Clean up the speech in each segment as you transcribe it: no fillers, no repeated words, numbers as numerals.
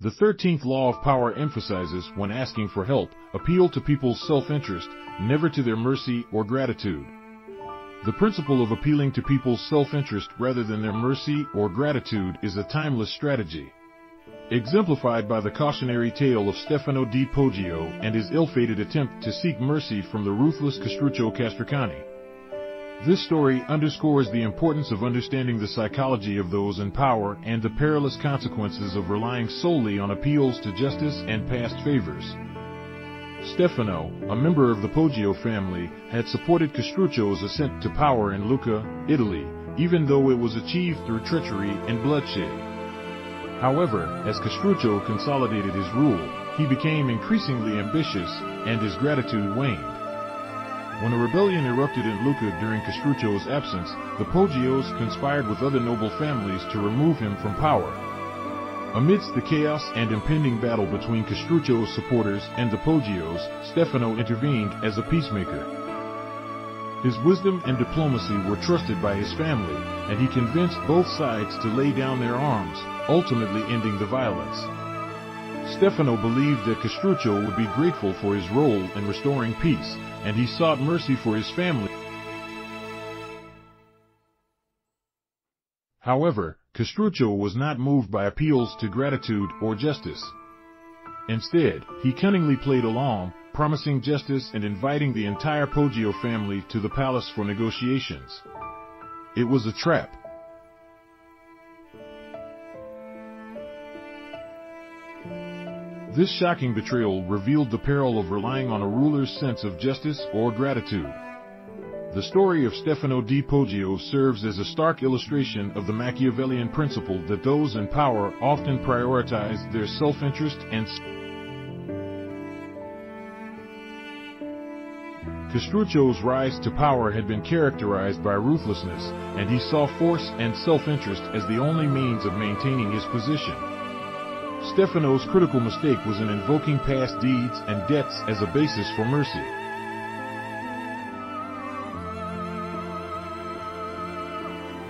The 13th law of power emphasizes, when asking for help, appeal to people's self-interest, never to their mercy or gratitude. The principle of appealing to people's self-interest rather than their mercy or gratitude is a timeless strategy, exemplified by the cautionary tale of Stefano di Poggio and his ill-fated attempt to seek mercy from the ruthless Castruccio Castracani. This story underscores the importance of understanding the psychology of those in power and the perilous consequences of relying solely on appeals to justice and past favors. Stefano, a member of the Poggio family, had supported Castruccio's ascent to power in Lucca, Italy, even though it was achieved through treachery and bloodshed. However, as Castruccio consolidated his rule, he became increasingly ambitious, and his gratitude waned. When a rebellion erupted in Lucca during Castruccio's absence, the Poggios conspired with other noble families to remove him from power. Amidst the chaos and impending battle between Castruccio's supporters and the Poggios, Stefano intervened as a peacemaker. His wisdom and diplomacy were trusted by his family, and he convinced both sides to lay down their arms, ultimately ending the violence. Stefano believed that Castruccio would be grateful for his role in restoring peace, and he sought mercy for his family. However, Castruccio was not moved by appeals to gratitude or justice. Instead, he cunningly played along, promising justice and inviting the entire Poggio family to the palace for negotiations. It was a trap. This shocking betrayal revealed the peril of relying on a ruler's sense of justice or gratitude. The story of Stefano di Poggio serves as a stark illustration of the Machiavellian principle that those in power often prioritize their self-interest and Castruccio's rise to power had been characterized by ruthlessness, and he saw force and self-interest as the only means of maintaining his position. Stefano's critical mistake was in invoking past deeds and debts as a basis for mercy.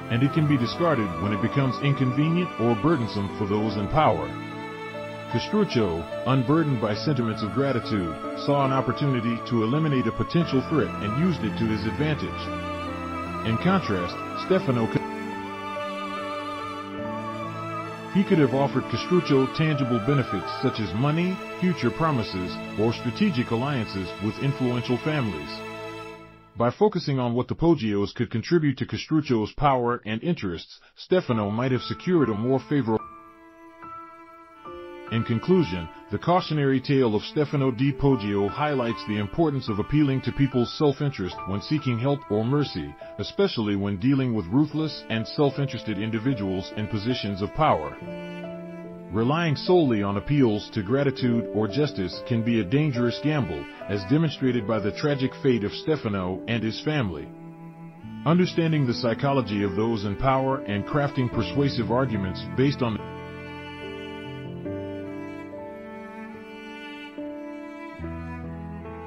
And it can be discarded when it becomes inconvenient or burdensome for those in power. Castruccio, unburdened by sentiments of gratitude, saw an opportunity to eliminate a potential threat and used it to his advantage. In contrast, Stefano could have offered Castruccio tangible benefits such as money, future promises, or strategic alliances with influential families. By focusing on what the Poggios could contribute to Castruccio's power and interests, Stefano might have secured a more favorable. In conclusion, the cautionary tale of Stefano di Poggio highlights the importance of appealing to people's self-interest when seeking help or mercy, especially when dealing with ruthless and self-interested individuals in positions of power. Relying solely on appeals to gratitude or justice can be a dangerous gamble, as demonstrated by the tragic fate of Stefano and his family. Understanding the psychology of those in power and crafting persuasive arguments based on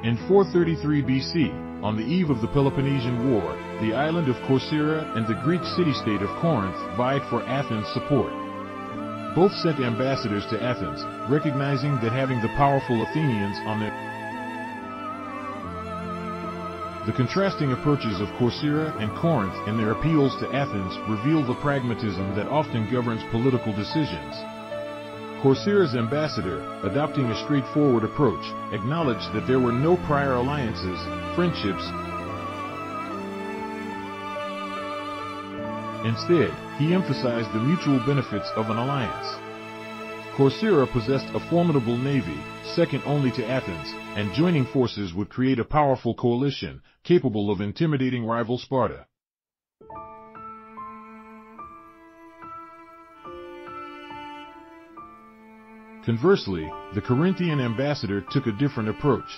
In 433 BC, on the eve of the Peloponnesian War, the island of Corcyra and the Greek city-state of Corinth vied for Athens' support. Both sent ambassadors to Athens, recognizing that having the powerful Athenians on their The contrasting approaches of Corcyra and Corinth in their appeals to Athens reveal the pragmatism that often governs political decisions. Corcyra's ambassador, adopting a straightforward approach, acknowledged that there were no prior alliances, friendships. Instead, he emphasized the mutual benefits of an alliance. Corcyra possessed a formidable navy, second only to Athens, and joining forces would create a powerful coalition, capable of intimidating rival Sparta. Conversely, the Corinthian ambassador took a different approach.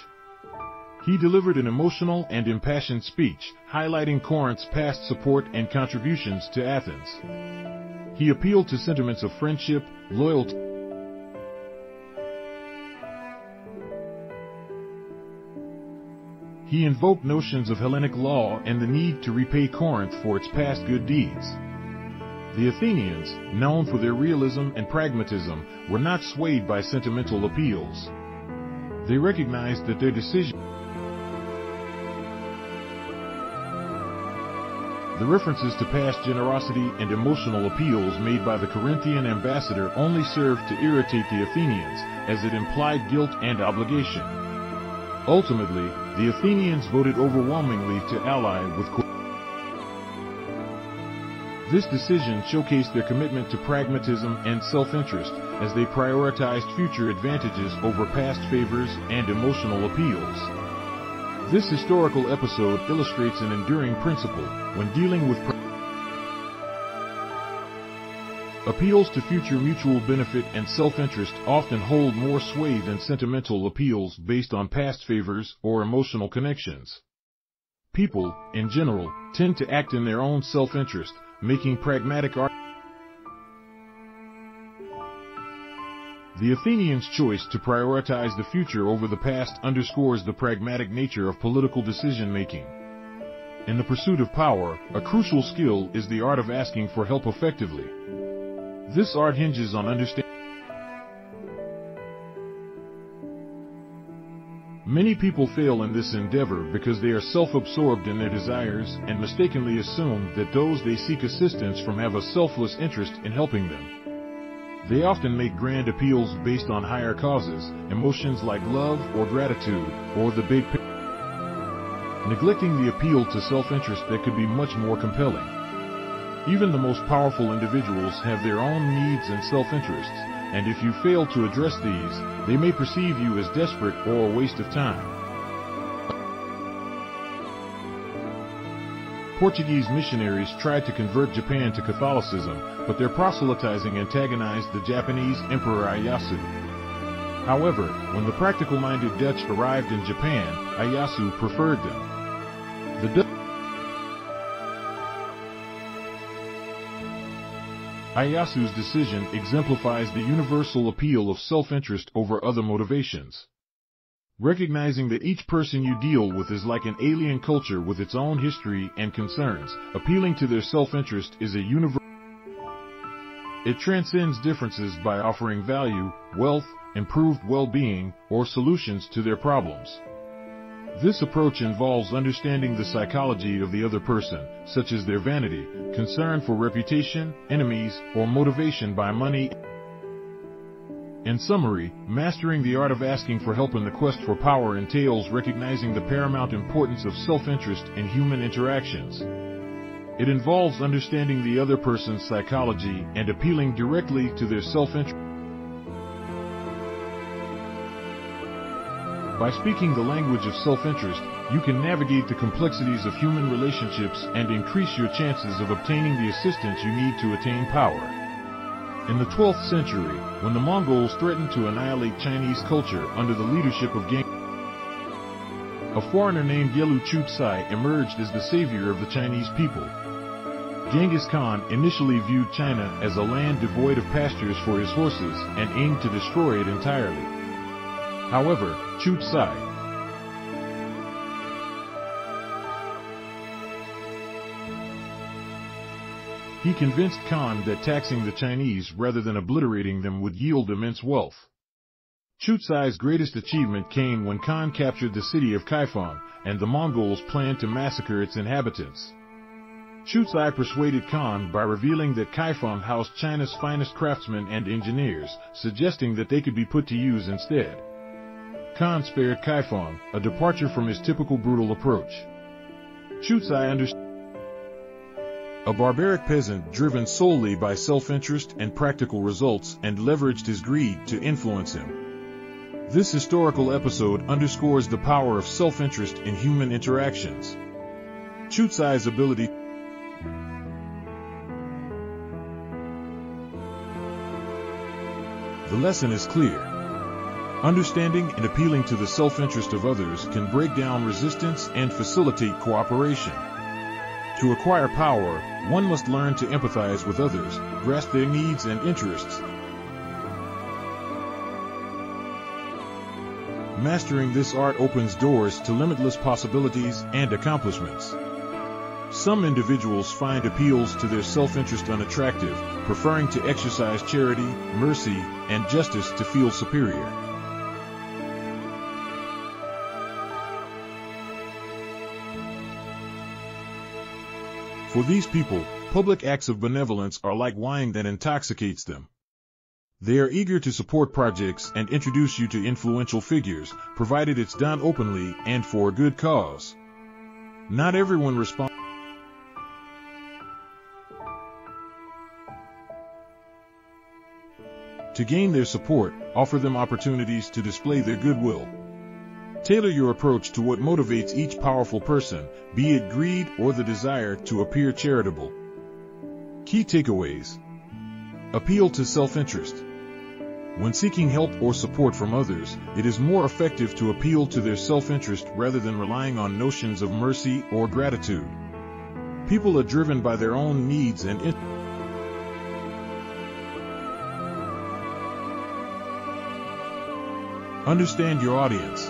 He delivered an emotional and impassioned speech, highlighting Corinth's past support and contributions to Athens. He appealed to sentiments of friendship, loyalty, He invoked notions of Hellenic law and the need to repay Corinth for its past good deeds. The Athenians, known for their realism and pragmatism, were not swayed by sentimental appeals. They recognized that their decision. The references to past generosity and emotional appeals made by the Corinthian ambassador only served to irritate the Athenians, as it implied guilt and obligation. Ultimately, the Athenians voted overwhelmingly to ally with Corcyra. This decision showcased their commitment to pragmatism and self-interest, as they prioritized future advantages over past favors and emotional appeals. This historical episode illustrates an enduring principle when dealing with appeals to future mutual benefit and self-interest often hold more sway than sentimental appeals based on past favors or emotional connections. People, in general, tend to act in their own self-interest, making pragmatic arguments. The Athenians' choice to prioritize the future over the past underscores the pragmatic nature of political decision-making. In the pursuit of power, a crucial skill is the art of asking for help effectively. This art hinges on understanding. Many people fail in this endeavor because they are self-absorbed in their desires and mistakenly assume that those they seek assistance from have a selfless interest in helping them. They often make grand appeals based on higher causes, emotions like love or gratitude, or the big picture, neglecting the appeal to self-interest that could be much more compelling. Even the most powerful individuals have their own needs and self-interests, and if you fail to address these, they may perceive you as desperate or a waste of time. Portuguese missionaries tried to convert Japan to Catholicism, but their proselytizing antagonized the Japanese Emperor Ieyasu. However, when the practical-minded Dutch arrived in Japan, Ieyasu preferred them. Ieyasu's decision exemplifies the universal appeal of self-interest over other motivations. Recognizing that each person you deal with is like an alien culture with its own history and concerns, appealing to their self-interest is a universal. It transcends differences by offering value, wealth, improved well-being, or solutions to their problems. This approach involves understanding the psychology of the other person, such as their vanity, concern for reputation, enemies, or motivation by money. In summary, mastering the art of asking for help in the quest for power entails recognizing the paramount importance of self-interest in human interactions. It involves understanding the other person's psychology and appealing directly to their self-interest. By speaking the language of self-interest, you can navigate the complexities of human relationships and increase your chances of obtaining the assistance you need to attain power. In the 12th century, when the Mongols threatened to annihilate Chinese culture under the leadership of Genghis, a foreigner named Yelu 𝐒𝐿 emerged as the savior of the Chinese people. Genghis Khan initially viewed China as a land devoid of pastures for his horses and aimed to destroy it entirely. However, 𝐒𝐿 he convinced Khan that taxing the Chinese rather than obliterating them would yield immense wealth. 𝐒𝐿's greatest achievement came when Khan captured the city of Kaifeng, and the Mongols planned to massacre its inhabitants. 𝐒𝐿 persuaded Khan by revealing that Kaifeng housed China's finest craftsmen and engineers, suggesting that they could be put to use instead. Khan spared Kaifeng, a departure from his typical brutal approach. 𝐒𝐿 understood a barbaric peasant driven solely by self-interest and practical results and leveraged his greed to influence him. This historical episode underscores the power of self-interest in human interactions. 𝐒𝐿's ability. The lesson is clear. Understanding and appealing to the self-interest of others can break down resistance and facilitate cooperation. To acquire power, one must learn to empathize with others, grasp their needs and interests. Mastering this art opens doors to limitless possibilities and accomplishments. Some individuals find appeals to their self-interest unattractive, preferring to exercise charity, mercy, and justice to feel superior. For these people, public acts of benevolence are like wine that intoxicates them. They are eager to support projects and introduce you to influential figures, provided it's done openly and for a good cause. Not everyone responds. To gain their support, offer them opportunities to display their goodwill. Tailor your approach to what motivates each powerful person, be it greed or the desire to appear charitable. Key takeaways. Appeal to self-interest. When seeking help or support from others, it is more effective to appeal to their self-interest rather than relying on notions of mercy or gratitude. People are driven by their own needs and interests. Understand your audience.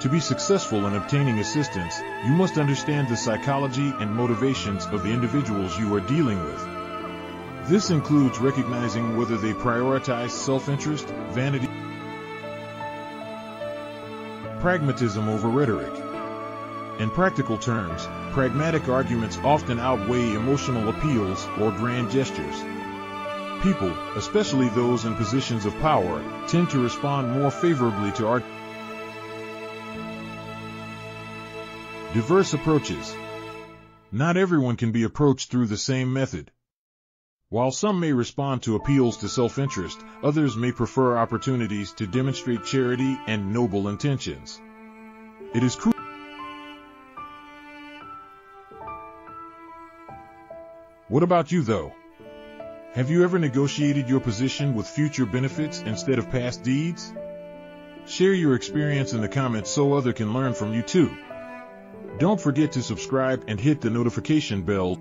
To be successful in obtaining assistance, you must understand the psychology and motivations of the individuals you are dealing with. This includes recognizing whether they prioritize self-interest, vanity, pragmatism over rhetoric. In practical terms, pragmatic arguments often outweigh emotional appeals or grand gestures. People, especially those in positions of power, tend to respond more favorably to arguments. Diverse approaches. Not everyone can be approached through the same method. While some may respond to appeals to self-interest, others may prefer opportunities to demonstrate charity and noble intentions. It is crucial. What about you, though? Have you ever negotiated your position with future benefits instead of past deeds? Share your experience in the comments so others can learn from you too. Don't forget to subscribe and hit the notification bell.